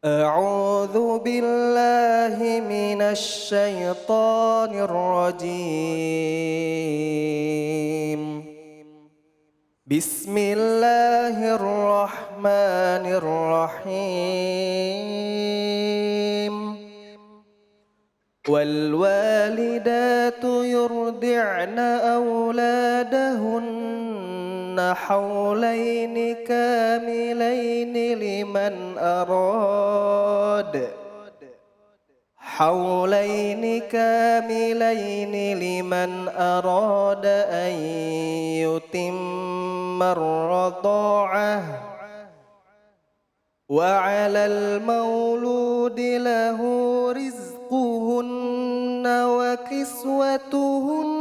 أعوذ بالله من الشيطان الرجيم. بسم الله الرحمن الرحيم. والوالدات يرضعن أولادهن حولين كاملين لمن أراد أن يتم الرضاعة. وعلى المولود له رزقهن وكسوتهن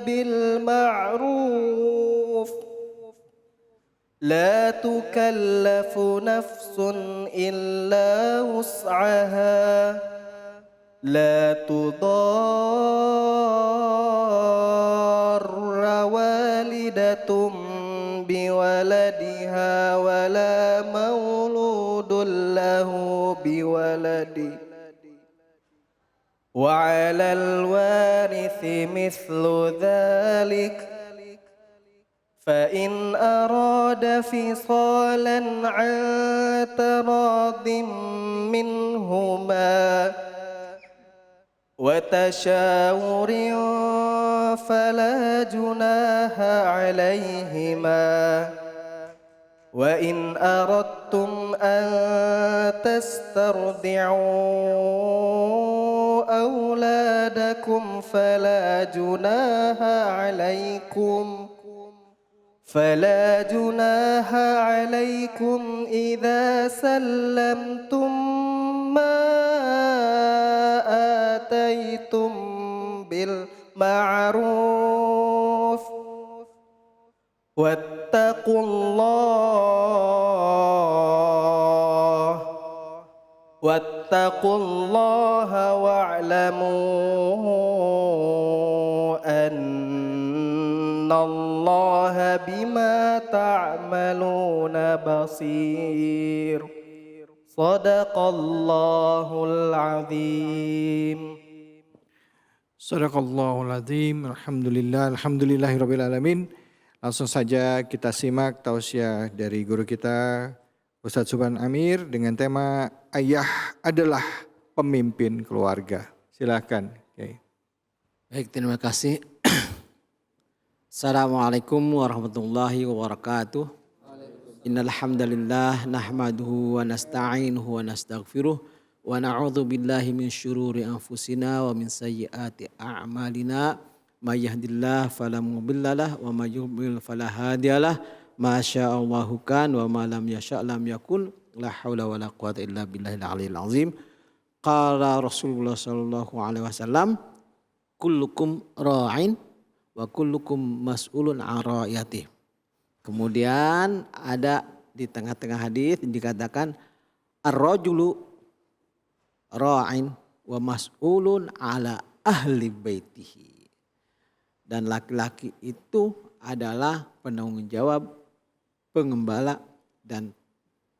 بالمعروف. لا تكلف نفس إلا وسعها. لا تضار والدة بولدها ولا مولود له بولده. وعلى الوارث مثل ذلك. فإن أراد فصالا عن تراض منهما وتشاور فلا جناح عليهما. وإن أردتم أن تسترضعوا أولادكم فلا جناح عليكم إذا سلمتم ما آتيتم بالمعروف. واتقوا الله واعلموا أن الله بما تعملون بصير. صدق الله العظيم. Sadaqallahul Azim. Alhamdulillahirabbil alamin. Langsung saja kita simak tausiah dari guru kita Ustadz Subhan Amir dengan tema ayah adalah pemimpin keluarga. Silakan. Okay. Baik, terima kasih. Assalamualaikum warahmatullahi wabarakatuh. Innal hamdalillah nahmaduhu wa nasta'inuhu wa nastaghfiruh wa na'udzu billahi min syururi anfusina wa min sayyiati a'malina. May yahdihillahu fala mudhillalah wa may yudlil fala hadiyalah. Masyaallahu kan wa ma lam yasha' lam yakun. La haula wala quwata illa billahil aliyil azim. Qala Rasulullah sallallahu alaihi wasallam, kullukum ra'in wa kullukum mas'ulun 'an ra'iyatih. Kemudian ada di tengah-tengah hadis dikatakan ar-rajulu ra'in wa mas'ulun 'ala ahli baitihi. Dan laki-laki itu adalah penanggung jawab, pengembala dan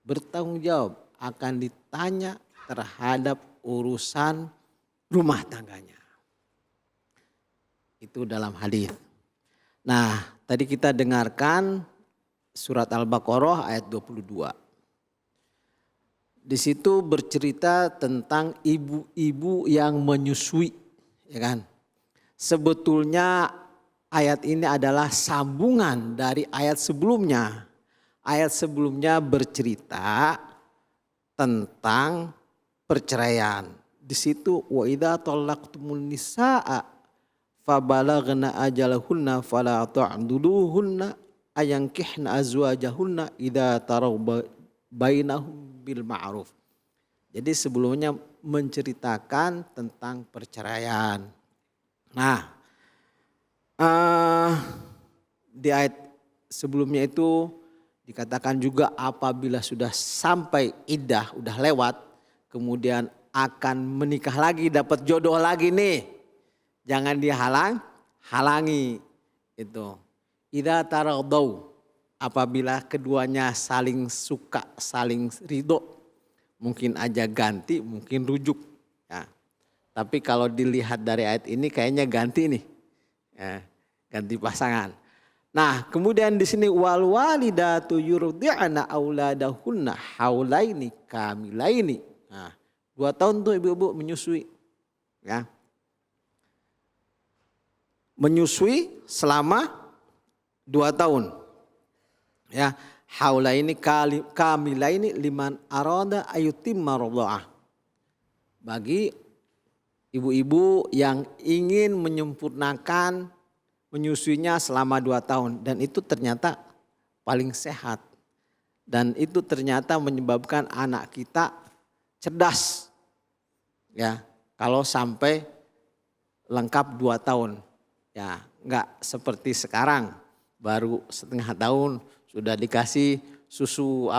bertanggung jawab akan ditanya terhadap urusan rumah tangganya. Itu dalam hadis. Nah, tadi kita dengarkan surat Al-Baqarah ayat 22. Di situ bercerita tentang ibu-ibu yang menyusui, ya kan? Sebetulnya ayat ini adalah sambungan dari ayat sebelumnya. Ayat sebelumnya bercerita tentang perceraian. Di situ wa idza talaqtumun nisaa fabalaghna ajalahunna fala ta'duduhunna ayankihna azwajahunna idza taraw bainahum bil ma'ruf. Jadi sebelumnya menceritakan tentang perceraian. Nah, di ayat sebelumnya itu dikatakan juga apabila sudah sampai iddah, udah lewat, kemudian akan menikah lagi, dapat jodoh lagi nih. Jangan halangi itu. Idza taradau, apabila keduanya saling suka, saling ridho. mungkin aja ganti, mungkin rujuk. Ya. Tapi kalau dilihat dari ayat ini kayaknya ganti nih, ya, ganti pasangan. Nah kemudian di sini wal walidatu yurdi'na auladahunna haulaini kamilaini. Nah 2 tahun tuh ibu-ibu menyusui, ya. Menyusui selama 2 tahun. Ya, haulaini kamilaini liman arada ayutimma radha'ah. Bagi ibu-ibu yang ingin menyempurnakan menyusuinya selama 2 tahun, dan itu ternyata paling sehat. Dan itu ternyata menyebabkan anak kita cerdas. Ya, kalau sampai lengkap 2 tahun. Ya, enggak seperti sekarang baru setengah tahun sudah dikasih susu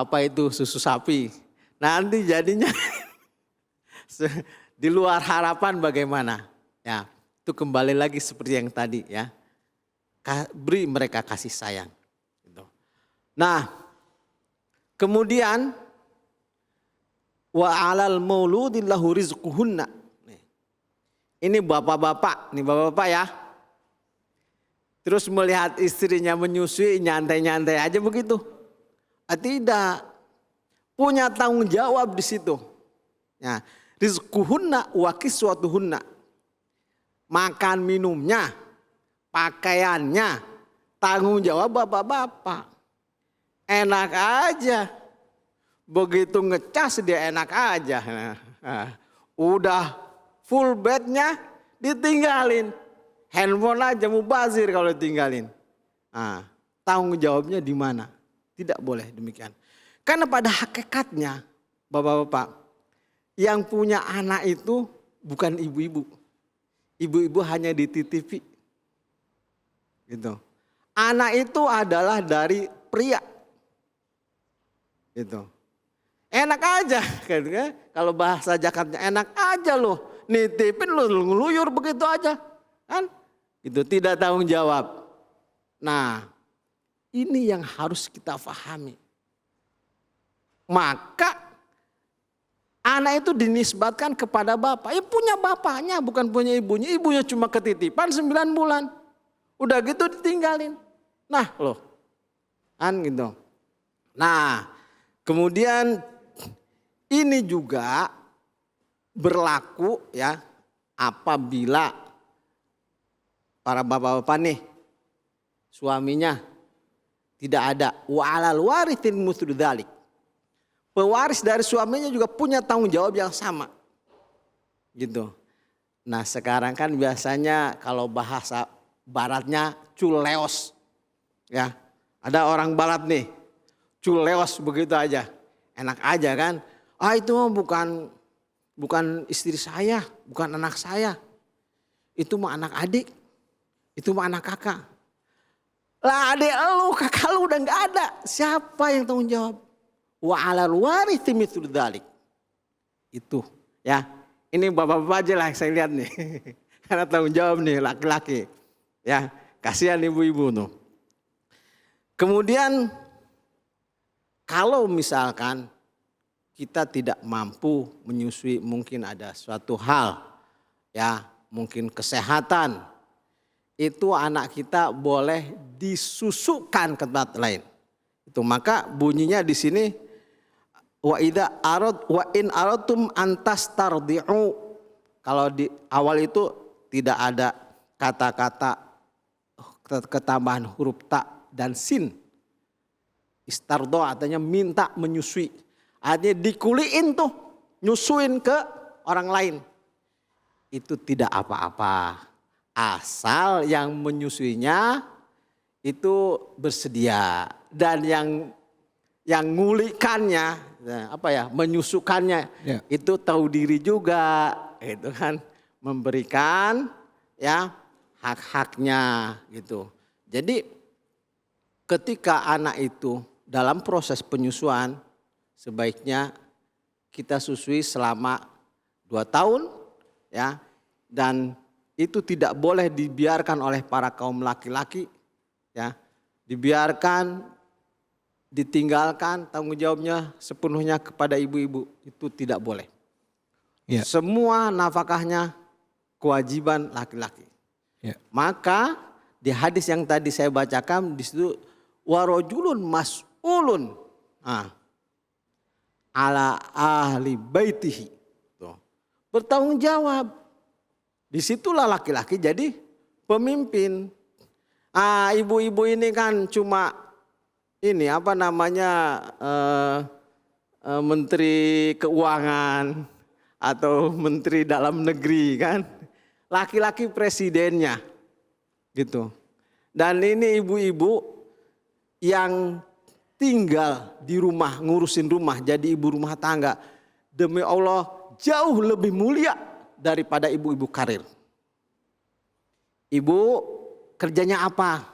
susu sapi. Nanti jadinya di luar harapan bagaimana? Ya, itu kembali lagi seperti yang tadi ya. Beri mereka kasih sayang. Gitu. Nah, kemudian wa 'alal mauludi lahu rizquhunna. Ini bapak-bapak ya. Terus melihat istrinya menyusui nyantai-nyantai aja begitu. Tidak. Punya tanggung jawab di situ. Ya, rizquhunna wa kiswatuhunna. Makan minumnya, pakaiannya, tanggung jawab bapak-bapak. Enak aja. Begitu ngecas dia enak aja. Nah, udah full bednya ditinggalin. Handphone aja mubazir kalau ditinggalin. Nah, tanggung jawabnya di mana? Tidak boleh demikian. Karena pada hakikatnya bapak-bapak yang punya anak itu bukan ibu-ibu. Ibu-ibu hanya dititipi. Gitu. Anak itu adalah dari pria. Gitu. Enak aja kan, kalau bahasa Jakarta enak aja loh. Nitipin lo ngeluyur begitu aja. Kan? Itu tidak tanggung jawab. Nah, ini yang harus kita pahami. Maka anak itu dinisbatkan kepada bapak. Ya punya bapaknya, bukan punya ibunya. Ibunya cuma ketitipan 9 bulan. Udah gitu ditinggalin. Nah loh. Kan gitu. Nah, kemudian ini juga berlaku ya apabila para bapak-bapak nih suaminya tidak ada wa 'alal warithin mithlu dzalik. Pewaris dari suaminya juga punya tanggung jawab yang sama. Gitu. Nah, sekarang kan biasanya kalau bahasa baratnya culeos. Ya. Ada orang barat nih. Culeos begitu aja. Enak aja kan? Itu mah bukan istri saya, bukan anak saya. Itu mah anak adik. Itu mah anak kakak. Lah adik lu, kakak lu udah gak ada. Siapa yang tanggung jawab? Wa 'alal warithi mithlu dzalik. Itu ya. Ini bapak-bapak aja lah yang saya lihat nih. Karena tanggung jawab nih laki-laki. Ya, kasihan ibu-ibu tuh. Kemudian kalau misalkan kita tidak mampu menyusui, mungkin ada suatu hal ya, mungkin kesehatan. Itu anak kita boleh disusukan ke tempat lain. Itu maka bunyinya di sini wa in aradtum antas tardi'u. Kalau di awal itu tidak ada kata-kata ketambahan huruf ta dan sin. Istardo artinya minta menyusui. Artinya dikuliin tuh, nyusuin ke orang lain. Itu tidak apa-apa. Asal yang menyusuinya itu bersedia, dan yang ngulikannya menyusukannya itu tahu diri juga, itu kan, memberikan ya hak-haknya gitu. Jadi ketika anak itu dalam proses penyusuan sebaiknya kita susui selama 2 tahun ya, dan itu tidak boleh dibiarkan oleh para kaum laki-laki ya, dibiarkan ditinggalkan tanggung jawabnya sepenuhnya kepada ibu-ibu, itu tidak boleh. Ya. Semua nafkahnya kewajiban laki-laki. Ya. Maka di hadis yang tadi saya bacakan di situ warojulun mas'ulun ala ahli baitihi. Tuh. Bertanggung jawab. Disitulah laki-laki jadi pemimpin. Ibu-ibu ini kan cuma ini apa namanya menteri keuangan atau menteri dalam negeri kan. Laki-laki presidennya gitu. Dan ini ibu-ibu yang tinggal di rumah, ngurusin rumah, jadi ibu rumah tangga. Demi Allah jauh lebih mulia daripada ibu-ibu karir. Ibu kerjanya apa?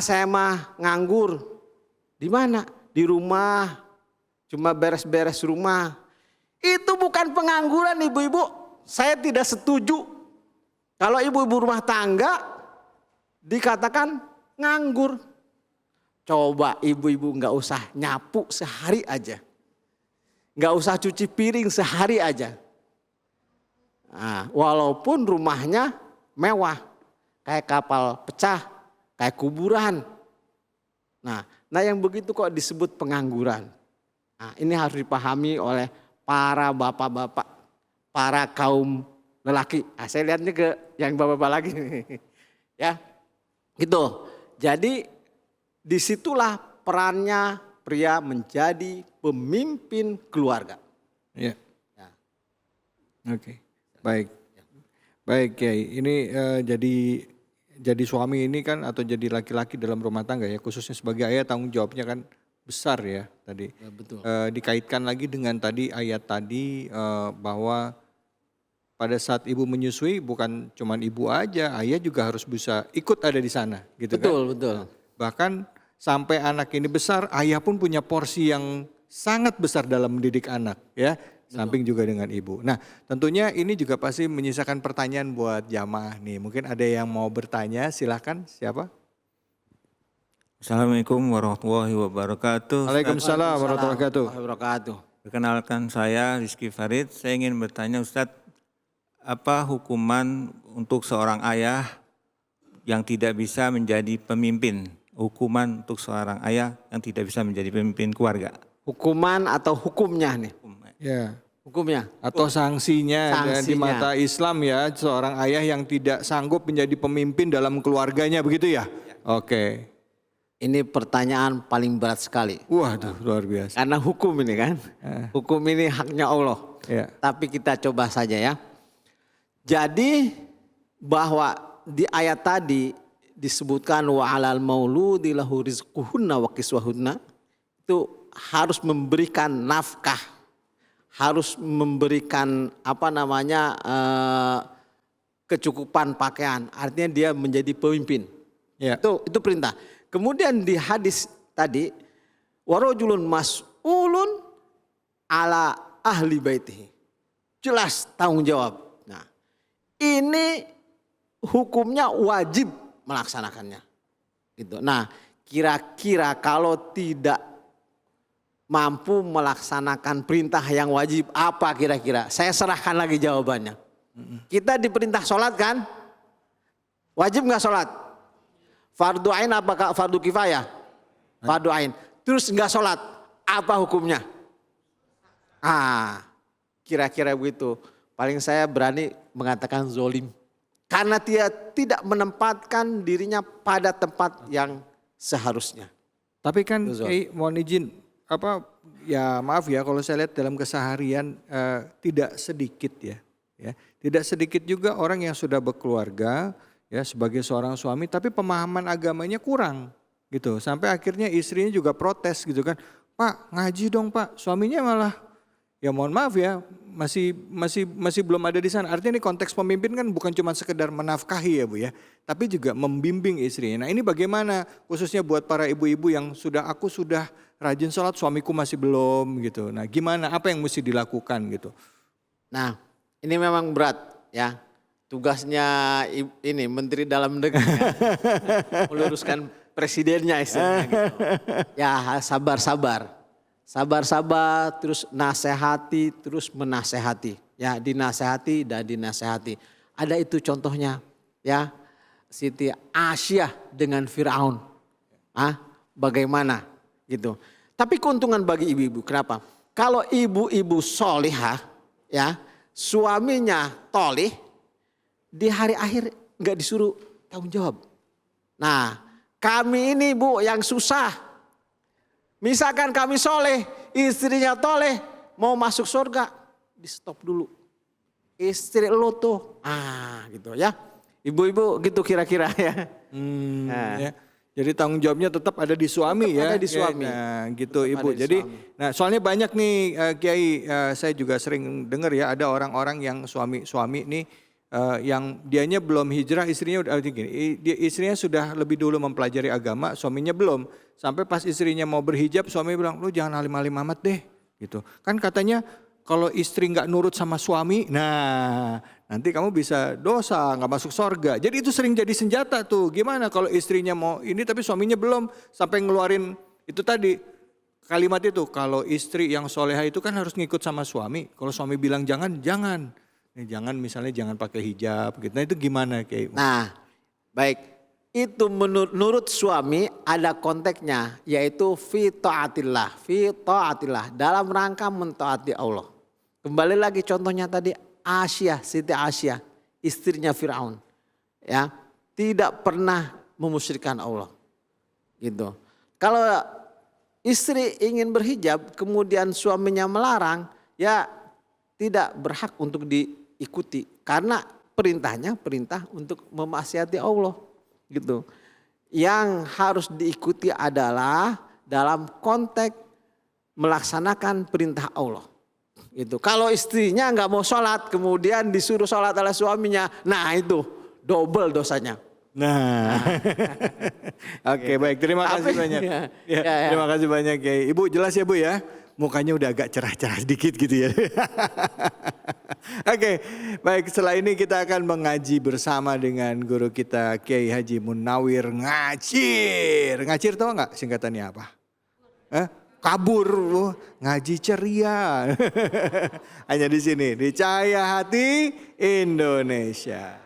Saya mah nganggur. Di mana? Di rumah. Cuma beres-beres rumah. Itu bukan pengangguran ibu-ibu. Saya tidak setuju. Kalau ibu-ibu rumah tangga dikatakan nganggur. Coba ibu-ibu nggak usah nyapu sehari aja. Nggak usah cuci piring sehari aja. Nah, walaupun rumahnya mewah. Kayak kapal pecah, kayak kuburan. Nah yang begitu kok disebut pengangguran. Nah, ini harus dipahami oleh para bapak-bapak, para kaum lelaki. Saya lihatnya ke yang bapak-bapak lagi. Ya, gitu. Jadi disitulah perannya pria menjadi pemimpin keluarga. Ya. Oke, baik. Baik Kiai, ini jadi suami ini kan atau jadi laki-laki dalam rumah tangga ya, khususnya sebagai ayah tanggung jawabnya kan besar ya tadi. Ya, betul. Dikaitkan lagi dengan tadi ayat tadi bahwa pada saat ibu menyusui bukan cuman ibu aja, ayah juga harus bisa ikut ada di sana gitu kan. Betul. Bahkan sampai anak ini besar, ayah pun punya porsi yang sangat besar dalam mendidik anak ya. Samping juga dengan ibu. Nah tentunya ini juga pasti menyisakan pertanyaan buat jamaah nih. Mungkin ada yang mau bertanya, silahkan siapa? Assalamualaikum warahmatullahi wabarakatuh. Waalaikumsalam warahmatullahi wabarakatuh. Perkenalkan saya Rizky Farid. Saya ingin bertanya Ustadz, apa hukuman untuk seorang ayah yang tidak bisa menjadi pemimpin? Hukuman untuk seorang ayah yang tidak bisa menjadi pemimpin keluarga. Hukuman atau hukumnya nih? Ya. Hukumnya Atau sanksinya di mata Islam ya, seorang ayah yang tidak sanggup menjadi pemimpin dalam keluarganya begitu ya? Oke. Ini pertanyaan paling berat sekali. Waduh luar biasa. Karena hukum ini kan, hukum ini haknya Allah. Ya. Tapi kita coba saja ya. Jadi bahwa di ayat tadi disebutkan wa 'alal mauludi lahu rizquhunna wa kiswahunna, itu harus memberikan nafkah. Harus memberikan kecukupan pakaian, artinya dia menjadi pemimpin. Ya. Itu perintah. Kemudian di hadis tadi warajulun mas'ulun ala ahli baitihi. Jelas tanggung jawab. Nah, ini hukumnya wajib melaksanakannya. Gitu. Nah, kira-kira kalau tidak mampu melaksanakan perintah yang wajib apa kira-kira? Saya serahkan lagi jawabannya. Kita diperintah sholat kan? Wajib nggak sholat? Fardu ain apakah fardu kifayah? Fardu ain. Terus nggak sholat, apa hukumnya? Kira-kira begitu. Paling saya berani mengatakan zolim. Karena dia tidak menempatkan dirinya pada tempat yang seharusnya. Tapi kan mohon izin, maaf ya kalau saya lihat dalam keseharian tidak sedikit ya, tidak sedikit juga orang yang sudah berkeluarga ya sebagai seorang suami tapi pemahaman agamanya kurang gitu, sampai akhirnya istrinya juga protes gitu kan, Pak ngaji dong Pak, suaminya malah ya mohon maaf ya masih belum ada di sana. Artinya ini konteks pemimpin kan bukan cuma sekedar menafkahi ya Bu ya, tapi juga membimbing istrinya. Nah ini bagaimana khususnya buat para ibu-ibu yang aku sudah rajin sholat, suamiku masih belum gitu. Nah gimana, apa yang mesti dilakukan gitu? Nah ini memang berat ya. Tugasnya ini Menteri Dalam Negeri ya, meluruskan presidennya istilahnya gitu. Ya sabar-sabar. Sabar-sabar, terus nasihati, terus menasehati. Ya dinasehati dan dinasehati. Ada itu contohnya ya. Siti Aisyah dengan Firaun. Bagaimana gitu. Tapi keuntungan bagi ibu-ibu, kenapa? Kalau ibu-ibu solihah ya, suaminya tolih, di hari akhir nggak disuruh tanggung jawab. Nah, kami ini Bu yang susah. Misalkan kami soleh, istrinya toleh, mau masuk surga, di stop dulu. Istri lo tuh, gitu ya. Ibu-ibu gitu kira-kira ya. Ya. Jadi tanggung jawabnya tetap ada di suami Tetap ya. ada di suami. Nah, gitu Tetap Ibu. ada di Jadi suami. nah soalnya banyak nih Kiai, saya juga sering dengar ya ada orang-orang yang suami nih yang dianya belum hijrah, istrinya udah gini, istrinya sudah lebih dulu mempelajari agama, suaminya belum. Sampai pas istrinya mau berhijab, suami bilang, "Lu jangan alim-alim amat deh." Gitu. Kan katanya kalau istri nggak nurut sama suami, nah nanti kamu bisa dosa, nggak masuk surga. Jadi itu sering jadi senjata tuh. Gimana kalau istrinya mau ini tapi suaminya belum, sampai ngeluarin itu tadi kalimat itu. Kalau istri yang soleha itu kan harus ngikut sama suami. Kalau suami bilang jangan, jangan. Jangan misalnya jangan pakai hijab gitu. Nah itu gimana kayak? Nah baik. Itu menurut suami ada konteksnya, yaitu fi ta'atillah, dalam rangka mentaati Allah. Kembali lagi contohnya tadi Aisyah, Siti Aisyah, istrinya Firaun, ya tidak pernah memusyrikan Allah, gitu. Kalau istri ingin berhijab, kemudian suaminya melarang, ya tidak berhak untuk diikuti, karena perintahnya perintah untuk memaksiati Allah. Gitu. Yang harus diikuti adalah dalam konteks melaksanakan perintah Allah. Gitu. Kalau istrinya nggak mau sholat, kemudian disuruh sholat oleh suaminya, nah itu double dosanya. Nah, oke baik, terima kasih banyak. Ya, terima kasih banyak ya, Ibu, jelas ya Bu ya. Mukanya udah agak cerah-cerah sedikit gitu ya. Oke, baik, setelah ini kita akan mengaji bersama dengan guru kita Kiai Haji Munawir Ngacir. Ngacir tahu nggak singkatannya apa? Kabur, ngaji ceria. Hanya di sini, di Cahaya Hati Indonesia.